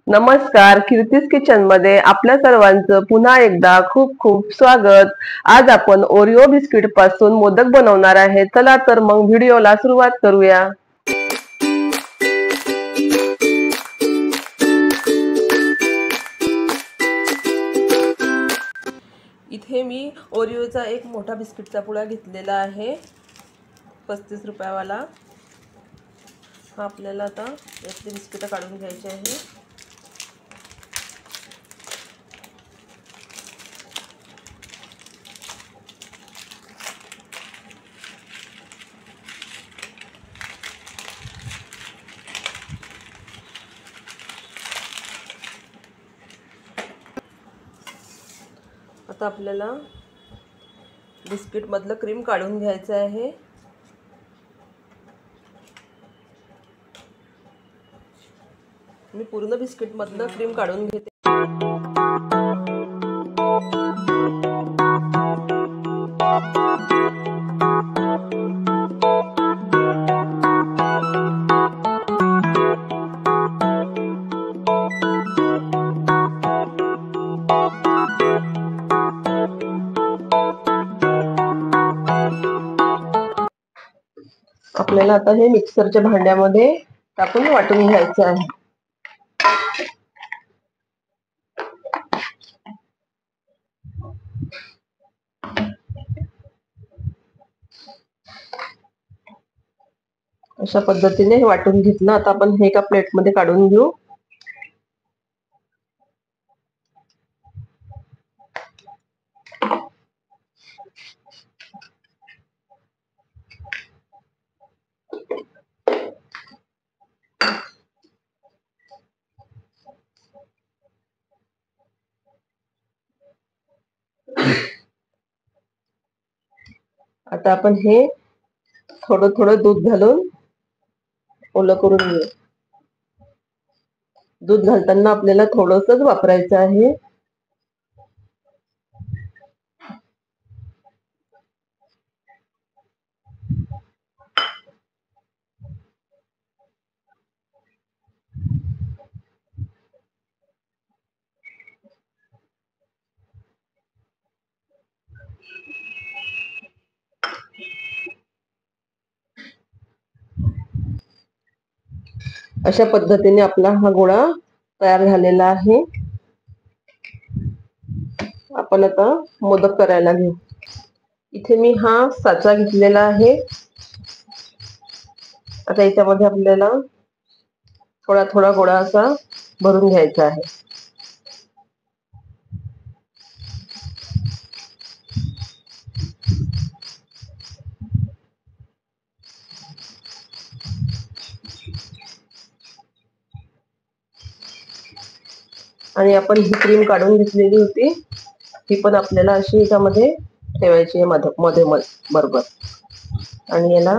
नमस्कार, कीर्तीस किचन मध्ये आपल्या सर्वांचं पुन्हा एकदा खूप खूप स्वागत। आज आपण ओरिओ बिस्किट पासून मोदक बनवणार आहे। चला तर मग व्हिडिओला सुरुवात करूया। इथे मी ओरिओचा एक मोठा बिस्किटचा पुडा घेतलेला आहे, 35 रुपयावाला। हा आपल्याला आता यातले बिस्किट काढून घ्यायचे आहे। आता आपल्याला बिस्किट मधलं क्रीम काढून घ्यायचं आहे। मी पूर्ण बिस्किट मधलं क्रीम काढून घेते। आपल्याला आता हे मिक्सरच्या भांड्यामध्ये टाकून वाटून घ्यायचं आहे। अशा पद्धतीने हे वाटून घेतलं। आता आपण हे एका प्लेट मध्ये काढून घेऊ। आता आपण हे थोडं थोडं दूध घालून ओलं करून घेऊ। दूध घालताना आपल्याला थोडंसंच वापरायचं आहे। अशा पद्धतीने आपला हा गोळा तयार झालेला आहे। आपण आता मोदक करायला घेऊ। इथे मी हा साचा घेतलेला आहे। आता याच्यामध्ये आपल्याला थोडा थोडा गोळा असा भरून घ्यायचा आहे। आणि आपण ही क्रीम काढून घेतलेली होती, ही पण आपल्याला अशी याच्यामध्ये ठेवायची आहे मध्ये बरोबर। आणि याला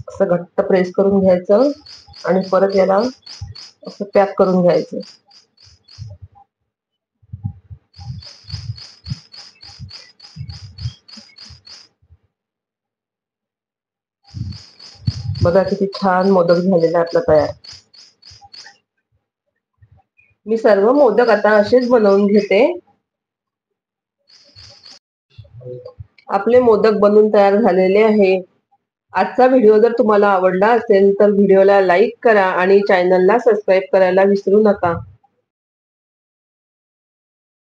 असं घट्ट प्रेस करून घ्यायचं आणि परत याला असं पॅक करून घ्यायचं। बघा किती छान मोदक झालेला आपला तयार। मी सर्व मोदक आता असेच बनवून घेते। आपले मोदक बनवून तयार झालेले आहे। आजचा व्हिडिओ जर तुम्हाला आवडला असेल तर व्हिडिओला लाईक करा आणि चॅनलला सबस्क्राईब करायला विसरू नका।